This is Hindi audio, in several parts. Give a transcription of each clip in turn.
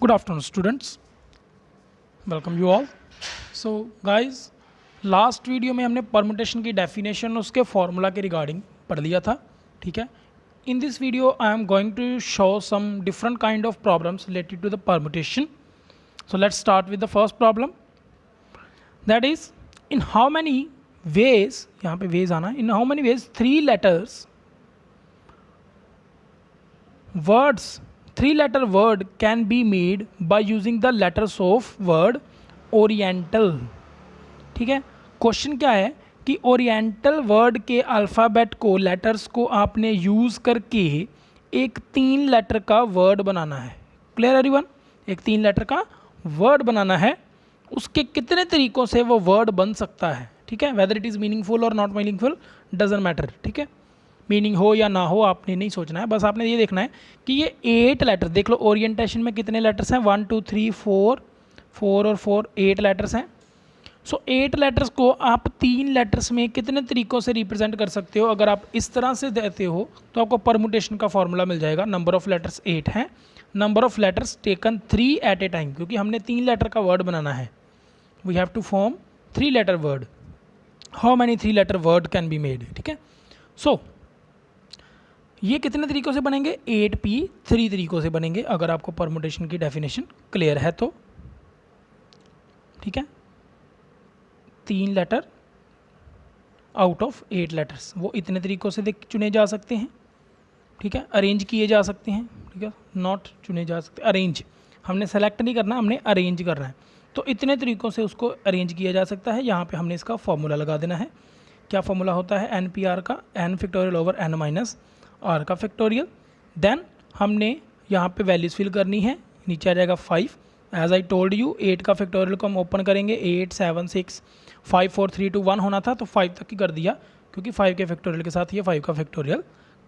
Good afternoon, students. Welcome you all. So guys, last video में हमने परमुटेशन की डेफिनेशन उसके फॉर्मूला के रिगार्डिंग पढ़ लिया था. ठीक है. In this video I am going to show some different kind of problems related to the permutation. So let's start with the first problem. That is in how many ways, यहाँ पे वेज आना, in how many ways 3 letters words 3 letter word can be made by using the letters of word oriental. ठीक है. क्वेश्चन क्या है कि ओरिएंटल वर्ड के अल्फ़ाबेट को, लेटर्स को आपने यूज़ करके एक 3 लेटर का वर्ड बनाना है. Clear everyone? एक 3 लेटर का वर्ड बनाना है. उसके कितने तरीक़ों से वो वर्ड बन सकता है. ठीक है. वेदर इट इज़ मीनिंगफुल और नॉट मीनिंगफुल डजंट मैटर. ठीक है. मीनिंग हो या ना हो आपने नहीं सोचना है, बस आपने ये देखना है कि ये 8 लेटर, देख लो ओरिएंटेशन में कितने लेटर्स हैं, 1 2 3 4 और 4 8 लेटर्स हैं. सो 8 लेटर्स को आप 3 लेटर्स में कितने तरीक़ों से रिप्रेजेंट कर सकते हो. अगर आप इस तरह से देते हो तो आपको परमुटेशन का फॉर्मूला मिल जाएगा. नंबर ऑफ़ लेटर्स 8 हैं, number of letters taken 3 at a time, क्योंकि हमने 3 लेटर का वर्ड बनाना है. We have to form 3 letter word. How many 3 letter word can be made. ठीक है. सो ये कितने तरीक़ों से बनेंगे, 8p 3 तरीक़ों से बनेंगे, अगर आपको परमुटेशन की डेफिनेशन क्लियर है तो. ठीक है. 3 लेटर आउट ऑफ 8 लेटर्स, वो इतने तरीक़ों से चुने जा सकते हैं. ठीक है. अरेंज किए जा सकते हैं. ठीक है. नॉट चुने जा सकते, अरेंज. हमने सेलेक्ट नहीं करना, हमने अरेंज करना है. तो इतने तरीक़ों से उसको अरेंज किया जा सकता है. यहाँ पे हमने इसका फॉर्मूला लगा देना है. क्या फॉर्मूला होता है, NPR का, n factorial over n minus r का फैक्टोरियल. देन हमने यहाँ पे वैल्यूज़ फिल करनी है. नीचे आ जाएगा 5. एज आई टोल्ड यू 8 का फैक्टोरियल को हम ओपन करेंगे. 8 7 6 5 4 3 2 1 होना था, तो 5 तक ही कर दिया, क्योंकि 5 के फैक्टोरियल के साथ ये 5 का फैक्टोरियल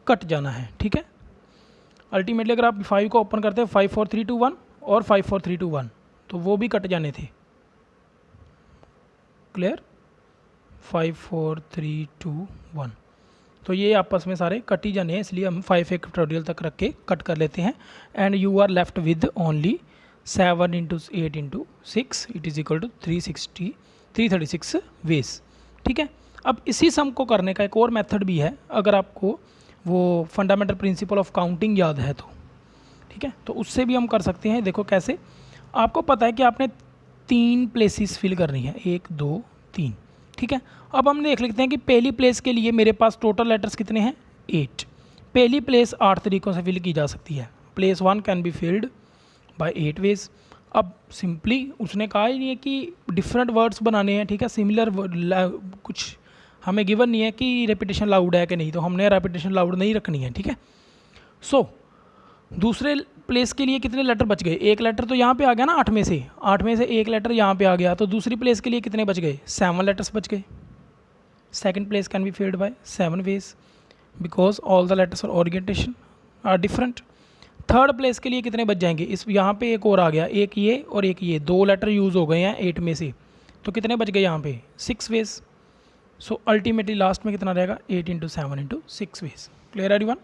कट जाना है. ठीक है. अल्टीमेटली अगर आप 5 को ओपन करते हैं 5 4 3 2 1 और 5 4 3 2 1, तो वो भी कट जाने थे. क्लियर. 5 4 3 2 1, तो ये आपस में सारे कट ही जाने हैं, इसलिए हम 5 फैक्टोरियल तक रख के कट कर लेते हैं. And you are left with only 7 into 8 into 6, it is equal to 336 ways. ठीक है. अब इसी सम को करने का एक और मेथड भी है, अगर आपको वो फंडामेंटल प्रिंसिपल ऑफ काउंटिंग याद है तो. ठीक है. तो उससे भी हम कर सकते हैं. देखो कैसे. आपको पता है कि आपने 3 प्लेसेस फिल करनी है, 1 2 3. ठीक है. अब हम देख लेते हैं कि पहली प्लेस के लिए मेरे पास टोटल लेटर्स कितने हैं, 8. पहली प्लेस 8 तरीक़ों से फिल की जा सकती है. Place 1 can be filled by 8 ways. अब सिंपली उसने कहा ही नहीं है कि डिफरेंट वर्ड्स बनाने हैं. ठीक है. सिमिलर कुछ हमें गिवन नहीं है कि रेपिटेशन लाउड है कि नहीं, तो हमने रेपिटेशन लाउड नहीं रखनी है. ठीक है. सो दूसरे प्लेस के लिए कितने लेटर बच गए, 1 लेटर तो यहाँ पे आ गया ना, 8 में से 1 लेटर यहाँ पे आ गया, तो दूसरी प्लेस के लिए कितने बच गए, 7 लेटर्स बच गए. Second place can be filled by 7 ways because all the letters और orientation are different. Third place के लिए कितने बच जाएंगे, इस यहाँ पे एक और आ गया, एक ये और एक ये, 2 लेटर यूज़ हो गए हैं 8 में से, तो कितने बच गए यहाँ पे, 6 वेज. सो अल्टीमेटली लास्ट में कितना रहेगा, 8 into 7 into 6 ways. Clear everyone?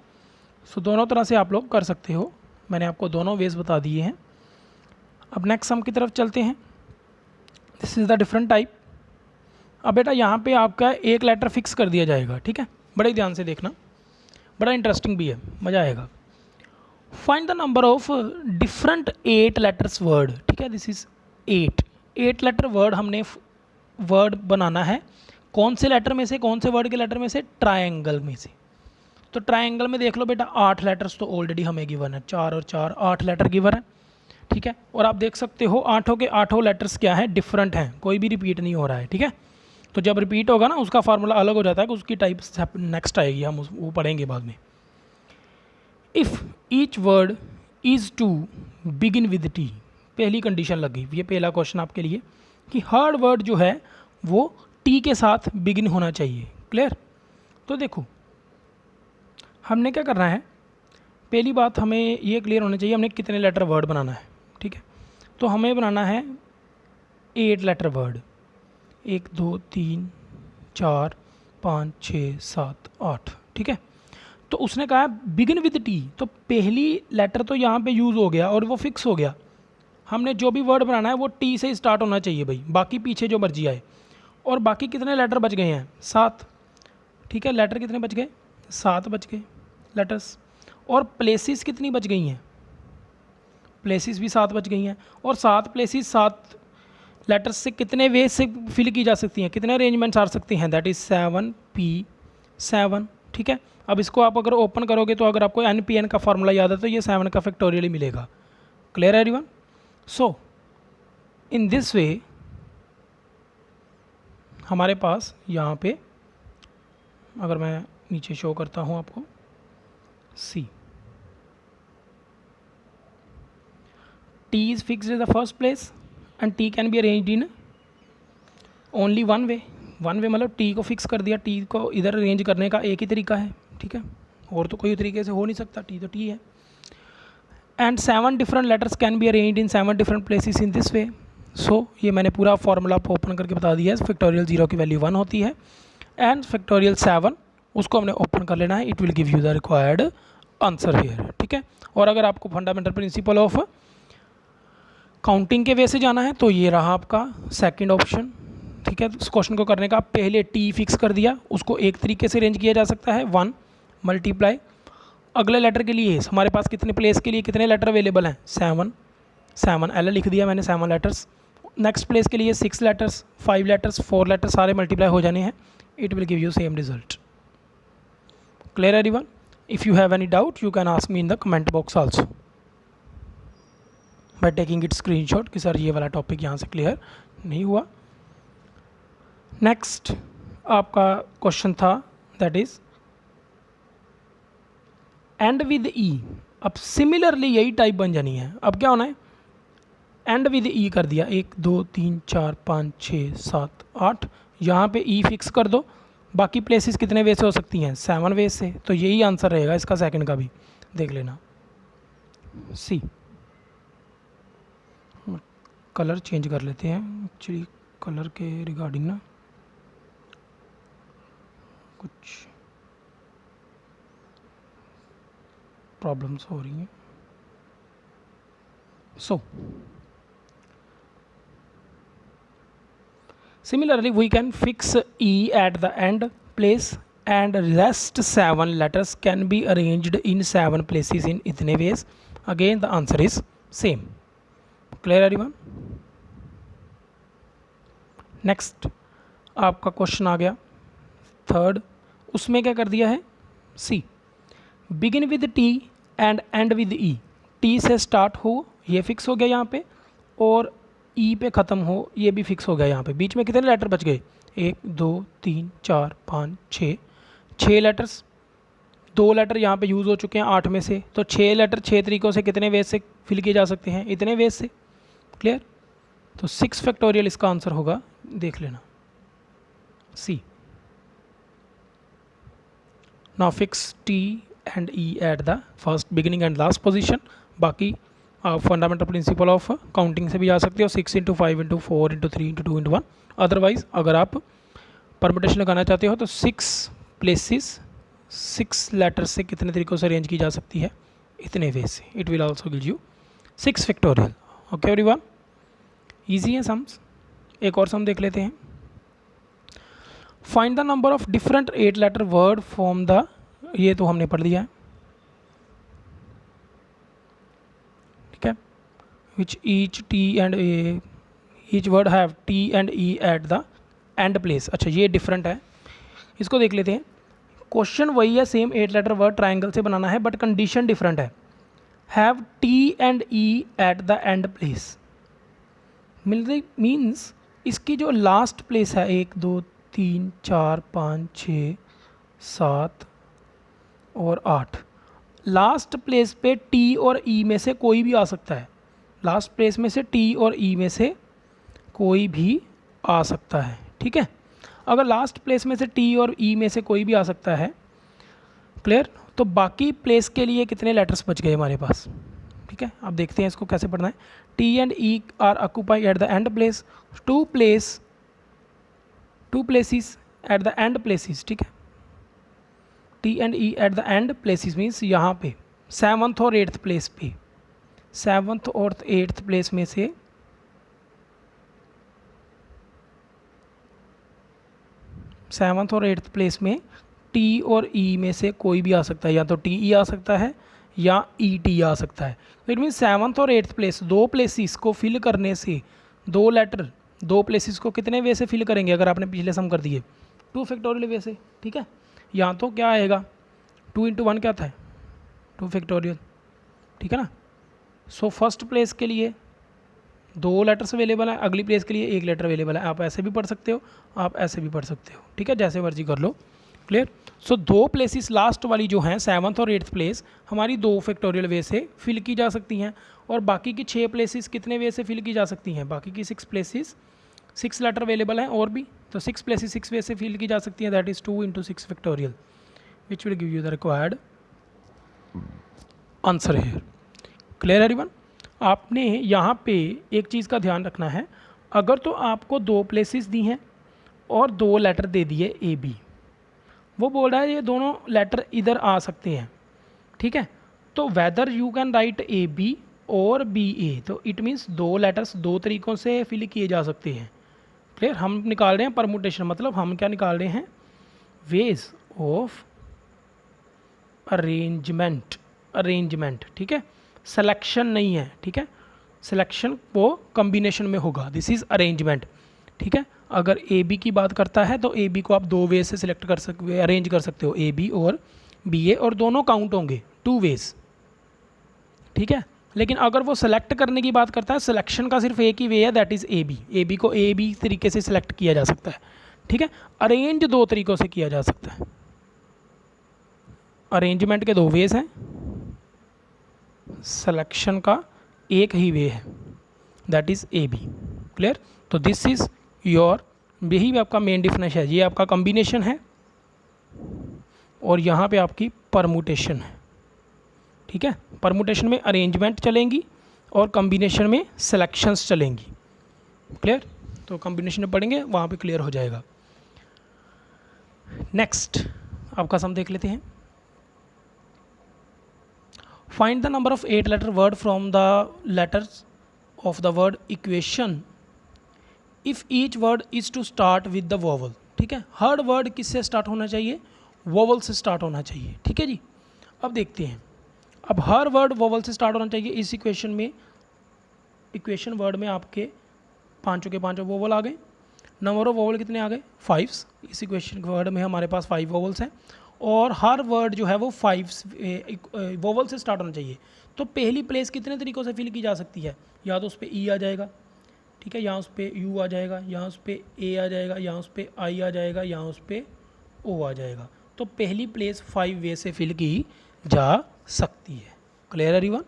So दोनों तरह से आप लोग कर सकते हो. मैंने आपको दोनों वेज बता दिए हैं. अब नेक्स्ट सम की तरफ चलते हैं. This is the different type. अब बेटा यहाँ पे आपका एक लेटर फिक्स कर दिया जाएगा. ठीक है. बड़े ध्यान से देखना, बड़ा इंटरेस्टिंग भी है, मज़ा आएगा. Find the number of different 8 letters word. ठीक है. दिस इज़ 8 लेटर वर्ड हमने वर्ड बनाना है. कौन से लेटर में से, कौन से वर्ड के लेटर में से, ट्रायंगल में से. तो ट्रायंगल में देख लो बेटा 8 लेटर्स तो ऑलरेडी हमें गिवन है, 4 और 4 8 लेटर गिवन है. ठीक है. और आप देख सकते हो 8 के 8 लेटर्स क्या है, डिफरेंट हैं, कोई भी रिपीट नहीं हो रहा है. ठीक है. तो जब रिपीट होगा ना उसका फार्मूला अलग हो जाता है, कि उसकी टाइप नेक्स्ट आएगी, हम वो पढ़ेंगे बाद में. If each word is to begin with T, पहली कंडीशन लगी. ये पहला क्वेश्चन आपके लिए कि हर वर्ड जो है वो टी के साथ बिगिन होना चाहिए. क्लियर? तो देखो हमने क्या करना है, पहली बात हमें ये क्लियर होना चाहिए हमने कितने लेटर वर्ड बनाना है. ठीक है. तो हमें बनाना है 8 लेटर वर्ड, 1 2 3 4 5 6 7 8. ठीक है. तो उसने कहा बिगिन विद टी, तो पहली लेटर तो यहाँ पे यूज़ हो गया और वो फिक्स हो गया. हमने जो भी वर्ड बनाना है वो टी से स्टार्ट होना चाहिए भाई, बाकी पीछे जो मर्जी आए। और बाकी कितने लेटर बच गए हैं? 7। ठीक है, लेटर कितने बच गए? 7 बच गए लेटर्स। और प्लेसेस कितनी बच गई हैं? प्लेसेस भी 7 बच गई हैं। और 7 प्लेसेस 7 लेटर्स से कितने वे से फिल की जा सकती हैं, कितने अरेंजमेंट्स आ सकती हैं? That is 7p7। ठीक है, अब इसको आप अगर ओपन करोगे तो अगर आपको NPN का फॉर्मूला याद है तो ये 7 का फैक्टोरियल ही मिलेगा। क्लियर है एवरीवन? सो इन दिस वे हमारे पास यहाँ पे, अगर मैं नीचे शो करता हूँ आपको, सी T is fixed in the first place and T can be arranged in only one way। One way मतलब T को फिक्स कर दिया, T को इधर अरेंज करने का एक ही तरीका है। ठीक है, और तो कोई तरीके से हो नहीं सकता, T तो T है। And 7 different letters can be arranged in 7 different places in this way. So ये मैंने पूरा फॉर्मूला ओपन करके बता दिया है। फैक्टोरियल 0 की वैल्यू 1 होती है एंड फैक्टोरियल 7 उसको हमने ओपन कर लेना है। It will give you the required answer here. ठीक है, और अगर आपको फंडामेंटल प्रिंसिपल ऑफ काउंटिंग के वे से जाना है तो ये रहा आपका सेकंड ऑप्शन। ठीक है, इस क्वेश्चन को करने का पहले T फिक्स कर दिया, उसको एक तरीके से अरेंज किया जा सकता है 1 मल्टीप्लाई अगले लेटर के लिए हमारे पास कितने प्लेस के लिए कितने लेटर अवेलेबल हैं? 7 L लिख दिया मैंने 7 लेटर्स। नेक्स्ट प्लेस के लिए 6 लेटर्स, 5 लेटर्स, 4 लेटर्स सारे मल्टीप्लाई हो जाने हैं। It will give you same result. Clear everyone? If you have any doubt you can ask me in the comment box also by taking it screenshot कि सर ये वाला टॉपिक यहाँ से क्लियर नहीं हुआ। नेक्स्ट आपका क्वेश्चन था दैट इज एंड विद ई। अब सिमिलरली यही टाइप बन जानी है। अब क्या होना है? एंड विद ई कर दिया, 1 2 3 4 5 6 7 8, यहाँ पे ई फिक्स कर दो। बाकी प्लेसेस कितने वे से हो सकती हैं? 7 वे से। तो यही आंसर रहेगा इसका सेकंड का भी, देख लेना। सी कलर चेंज कर लेते हैं, एक्चुअली कलर के रिगार्डिंग ना कुछ प्रॉब्लम्स हो रही हैं। सो similarly we can fix E at the end place and rest 7 letters can be arranged in 7 places in itne ways। Again the answer is same। Clear everyone? Next आपका क्वेश्चन आ गया थर्ड, उसमें क्या कर दिया है? See begin with T and end with E। T से स्टार्ट हो ये फिक्स हो गया यहाँ पे, और ई पे ख़त्म हो ये भी फिक्स हो गया यहाँ पे। बीच में कितने लेटर बच गए? 1 2 3 4 5 6 लेटर्स। 2 लेटर यहाँ पे यूज़ हो चुके हैं 8 में से, तो 6 लेटर 6 तरीक़ों से कितने वेज से फिल किए जा सकते हैं? इतने वेज से। क्लियर? तो 6 फैक्टोरियल इसका आंसर होगा, देख लेना। See now fix T and E at the first beginning and last position. बाकी आप फंडामेंटल प्रिंसिपल ऑफ काउंटिंग से भी जा सकते हो, 6 × 5 × 4 × 3 × 2 × 1। अदरवाइज अगर आप परमुटेशन लगाना चाहते हो तो 6 प्लेसेस 6 लेटर्स से कितने तरीक़ों से अरेंज की जा सकती है? इतने वे से। It will also give you 6 factorial. Okay everyone, easy है सम्स। एक और सम देख लेते हैं। Find the number of different 8 letter word from the, ये तो हमने पढ़ लिया है। ठीक है, which each T and A, each word have T and E at the end place। अच्छा ये डिफरेंट है, इसको देख लेते हैं। क्वेश्चन वही है, सेम 8 लेटर वर्ड ट्राइंगल से बनाना है, बट कंडीशन डिफरेंट है। Have T and E at the end place means इसकी जो लास्ट प्लेस है 1 2 3 4 5 6 7 और 8, लास्ट प्लेस पे T और E में से कोई भी आ सकता है। लास्ट प्लेस में से T और E में से कोई भी आ सकता है। ठीक है, अगर लास्ट प्लेस में से T और E में से कोई भी आ सकता है, क्लियर, तो बाकी प्लेस के लिए कितने लेटर्स बच गए हमारे पास? ठीक है, अब देखते हैं इसको कैसे पढ़ना है। T and E are occupy at the end place, two places at the end places. ठीक है, T and E at the end places means यहाँ पे 7th और 8th प्लेस पे 7th और 8th प्लेस में से सेवन्थ और 8th प्लेस में टी और ई में से कोई भी आ सकता है, या तो टी ई आ सकता है या ई टी आ सकता है। तो इट मीन 7th और 8th प्लेस, दो प्लेसिस को फिल करने से, दो लेटर दो प्लेसिस को कितने वे से फिल करेंगे अगर आपने पिछले सम कर दिए, 2 फैक्टोरियल वे से, ठीक है। यहाँ तो क्या आएगा, 2 × 1 क्या था, 2 फैक्टोरियल, ठीक है ना। सो फर्स्ट प्लेस के लिए 2 लेटर्स अवेलेबल हैं, अगली प्लेस के लिए 1 लेटर अवेलेबल है। आप ऐसे भी पढ़ सकते हो, आप ऐसे भी पढ़ सकते हो, ठीक है, जैसे मर्जी कर लो। क्लियर। सो 2 प्लेसेस लास्ट वाली जो हैं 7th और 8th प्लेस हमारी 2 फैक्टोरियल वे से फिल की जा सकती हैं, और बाकी की 6 प्लेसेस कितने वे से फिल की जा सकती हैं, बाकी की 6 प्लेसेस 6 लेटर अवेलेबल हैं और भी, तो 6 प्लेसेस 6 वे से फिल की जा सकती हैं, that is 2 × 6 factorial which will give you the required answer here. Clear everyone. आपने यहाँ पे एक चीज़ का ध्यान रखना है, अगर तो आपको 2 प्लेसेस दी हैं और 2 लेटर दे दिए ए बी, वो बोल रहा है ये दोनों लेटर इधर आ सकते हैं, ठीक है, तो whether you can write A B और बी ए, तो इट मीन्स 2 लेटर्स 2 तरीक़ों से फिल किए जा सकते हैं। क्लियर। हम निकाल रहे हैं परमुटेशन, मतलब हम क्या निकाल रहे हैं, वेज ऑफ अरेंजमेंट, ठीक है, सिलेक्शन नहीं है, ठीक है, सिलेक्शन वो कॉम्बिनेशन में होगा, दिस इज़ अरेंजमेंट, ठीक है। अगर ए बी की बात करता है तो ए बी को आप 2 वे से सिलेक्ट कर सकते, अरेंज कर सकते हो, ए बी और बी ए, और दोनों काउंट होंगे 2 वेज, ठीक है। लेकिन अगर वो सेलेक्ट करने की बात करता है, सिलेक्शन का सिर्फ एक ही वे है, that is A B, A B को ए बी तरीके से सिलेक्ट किया जा सकता है, ठीक है। अरेंज 2 तरीक़ों से किया जा सकता है, अरेंजमेंट के 2 वेज हैं, सिलेक्शन का एक ही वे है, that is A B. Clear. तो दिस इज़ योर, यही आपका मेन डिफरेंस है, ये आपका कॉम्बिनेशन है और यहाँ पे आपकी परमुटेशन है, ठीक है। परमुटेशन में अरेंजमेंट चलेंगी और कॉम्बिनेशन में सिलेक्शंस चलेंगी। क्लियर। तो कॉम्बिनेशन में पढ़ेंगे वहाँ पे क्लियर हो जाएगा। नेक्स्ट आपका सम देख लेते हैं। Find the number of 8 letter word from the letters of the word equation if each word is to start with the vowel, ठीक है। हर वर्ड किससे स्टार्ट होना चाहिए, वोवल से स्टार्ट होना चाहिए, ठीक है जी। अब देखते हैं, अब हर वर्ड वोवल से स्टार्ट होना चाहिए। इस इक्वेशन में, इक्वेशन वर्ड में आपके 5 के 5 वोवल आ गए। नंबर ऑफ वोवल कितने आ गए, 5। इस इक्वेशन वर्ड में हमारे पास 5 वोवल्स हैं और हर वर्ड जो है वो 5 वोवल से स्टार्ट होना चाहिए। तो पहली प्लेस कितने तरीक़ों से फिल की जा सकती है, या तो उस पर ई आ जाएगा, ठीक है, यहाँ उस पर यू आ जाएगा, यहाँ उस पर ए आ जाएगा, यहाँ उस पर आई आ जाएगा, यहाँ उस पर ओ आ जाएगा। तो पहली प्लेस 5 वे से फिल की जा सकती है। Clear everyone.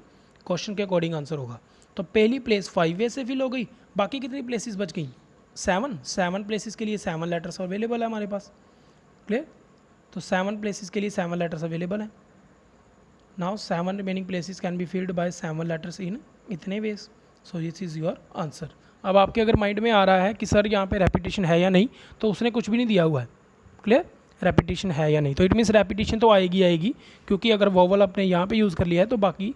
क्वेश्चन के अकॉर्डिंग आंसर होगा। तो पहली प्लेस 5 वे से फिल हो गई, बाकी कितनी प्लेसेस बच गई, 7 प्लेसेस के लिए 7 लेटर्स अवेलेबल है हमारे पास। क्लियर। तो 7 प्लेसेस के लिए 7 लेटर्स अवेलेबल हैं। Now 7 remaining places can be filled by 7 letters in इतने ways. So this is your answer. अब आपके अगर माइंड में आ रहा है कि सर यहाँ पे रेपिटेशन है या नहीं, तो उसने कुछ भी नहीं दिया हुआ है। क्लियर। रेपिटेशन है या नहीं, तो इट मीन्स रेपिटेशन तो आएगी, क्योंकि अगर वोवल आपने यहाँ पे यूज़ कर लिया है तो बाकी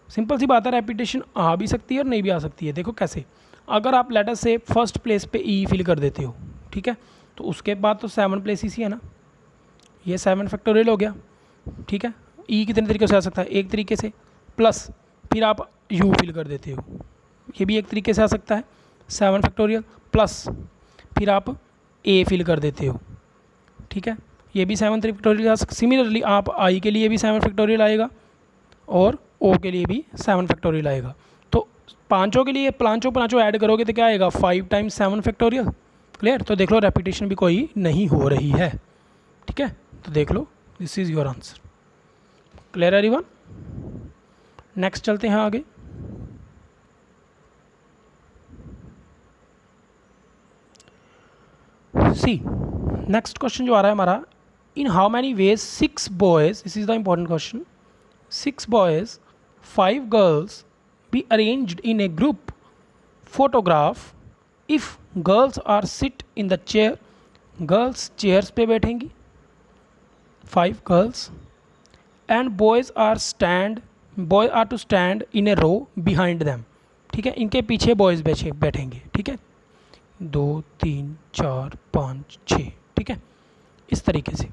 सिंपल सी बात है, रेपिटेशन आ भी सकती है और नहीं भी आ सकती है। देखो कैसे, अगर आप लेटर से फर्स्ट प्लेस पे ई फिल कर देते हो, ठीक है, तो उसके बाद तो 7 प्लेसेस ही है ना, ये 7 फैक्टोरियल हो गया, ठीक है। ई कितने तरीके से आ सकता है, एक तरीके से, प्लस फिर आप यू फिल कर देते हो, ये भी एक तरीके से आ सकता है 7 फैक्टोरियल, प्लस फिर आप ए फिल कर देते हो, ठीक है, ये भी 7 फैक्टोरियल आ सकता। सिमिलरली आप आई के लिए भी 7 फैक्टोरियल आएगा और ओ के लिए भी 7 फैक्टोरियल आएगा। तो पांचों के लिए पांचों ऐड करोगे तो क्या आएगा, 5 × 7 फैक्टोरियल। क्लियर। तो देख लो रेपिटेशन भी कोई नहीं हो रही है, ठीक है। तो देख लो, this is your answer. Clear everyone. Next चलते हैं आगे। सी नेक्स्ट क्वेश्चन जो आ रहा है हमारा, in how many ways 6 boys, this is the important question, 6 boys 5 girls be arranged in a group photograph if girls are sit in the chair, girls chairs पे बैठेंगी 5 girls, and boys are stand boy are to stand in a row behind them, ठीक है, इनके पीछे बॉयज़ बैठेंगे, ठीक है, 2 3 4 5 6, ठीक है, इस तरीके से।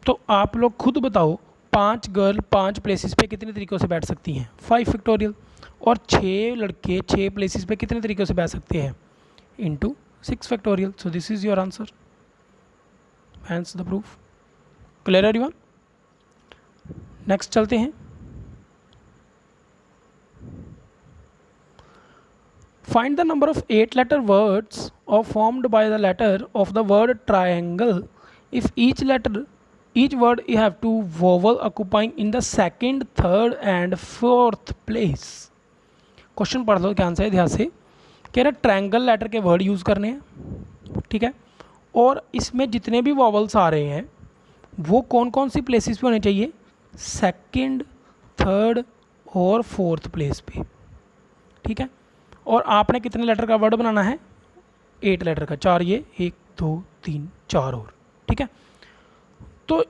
तो आप लोग खुद बताओ 5 गर्ल 5 प्लेसेस पे कितने तरीक़ों से बैठ सकती हैं, 5 फैक्टोरियल, और 6 लड़के 6 प्लेसेस पे कितने तरीक़ों से बैठ सकते हैं, into 6 factorial. So this is your answer, hence the proof. Clear everyone? Next चलते हैं। Find the number of 8-letter words or formed by the letter of the word triangle if each word you have two vowel occupying in the second, third and fourth place। Question पढ़ लो ध्यान से, कह रहा ट्रायंगल लेटर के वर्ड यूज़ करने हैं, ठीक है, और इसमें जितने भी वॉवल्स आ रहे हैं वो कौन कौन सी प्लेसेस पे होने चाहिए, सेकंड, थर्ड और फोर्थ प्लेस पे, ठीक है। और आपने कितने लेटर का वर्ड बनाना है, 8 लेटर का, 4 ये, 1 2 3 4 और, ठीक है। तो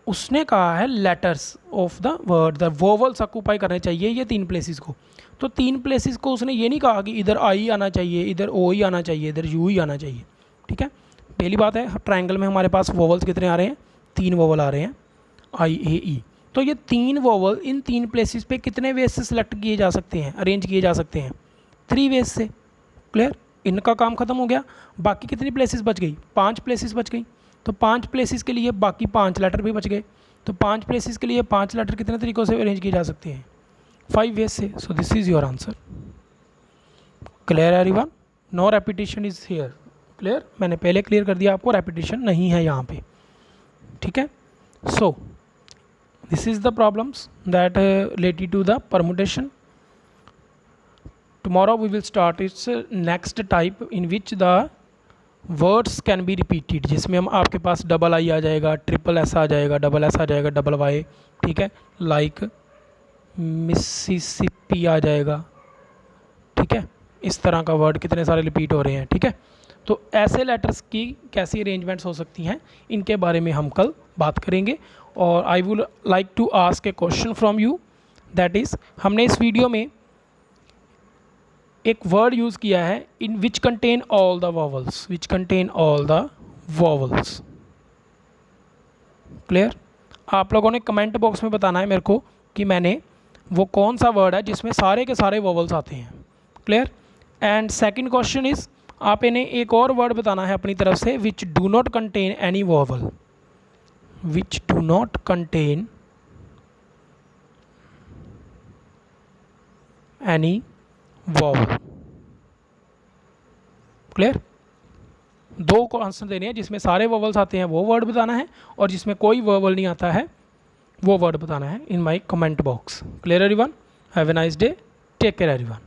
उसने कहा है letters of the word the vowels occupy करने चाहिए ये 3 प्लेसेस को। तो 3 प्लेसेस को उसने ये नहीं कहा कि इधर आई आना चाहिए, इधर ओ ही आना चाहिए, इधर यू ही आना चाहिए, ठीक है। पहली बात है ट्रायंगल में हमारे पास वोवल्स कितने आ रहे हैं, 3 वोवल आ रहे हैं, आई ए ई। तो ये 3 वोवल इन 3 प्लेसेस पे कितने वेज से सिलेक्ट किए जा सकते हैं, अरेंज किए जा सकते हैं, 3 वेज से। क्लियर? इनका काम ख़त्म हो गया। बाकी कितनी प्लेसेस बच गई, 5 प्लेसेस बच गई। तो 5 प्लेसेस के लिए बाकी 5 लेटर भी बच गए। तो 5 प्लेसेस के लिए 5 लेटर कितने तरीक़ों से अरेंज किए जा सकते हैं, 5 वेज से। So this is your answer. Clear everyone? No repetition is here. Clear? मैंने पहले क्लियर कर दिया आपको, रेपिटेशन नहीं है यहाँ पे, ठीक है। So this is the problems that related to the permutation. Tomorrow we will start its next type in which the words can be repeated, जिसमें हम आपके पास डबल आई आ जाएगा, ट्रिपल एस आ जाएगा, डबल एस आ जाएगा, डबल वाई, ठीक है, लाइक मिसिसिपी आ जाएगा, ठीक है। इस तरह का वर्ड कितने सारे रिपीट हो रहे हैं, ठीक है। तो ऐसे लेटर्स की कैसी अरेंजमेंट्स हो सकती हैं, इनके बारे में हम कल बात करेंगे। और I would like to ask a question from you, that is हमने इस वीडियो में एक वर्ड यूज़ किया है in which contain all the vowels, which contain all the vowels. Clear? आप लोगों ने कमेंट बॉक्स में बताना है मेरे को कि मैंने वो कौन सा वर्ड है जिसमें सारे के सारे वॉवल्स आते हैं। Clear? And second question is आप इन्हें एक और वर्ड बताना है अपनी तरफ से which do not contain any vowel, which do not contain any vowel. Clear? 2 को आंसर देने हैं, जिसमें सारे वॉवल्स आते हैं वो वर्ड बताना है, और जिसमें कोई वॉवल नहीं आता है वो वर्ड बताना है in my comment box. Clear everyone? Have a nice day, take care everyone.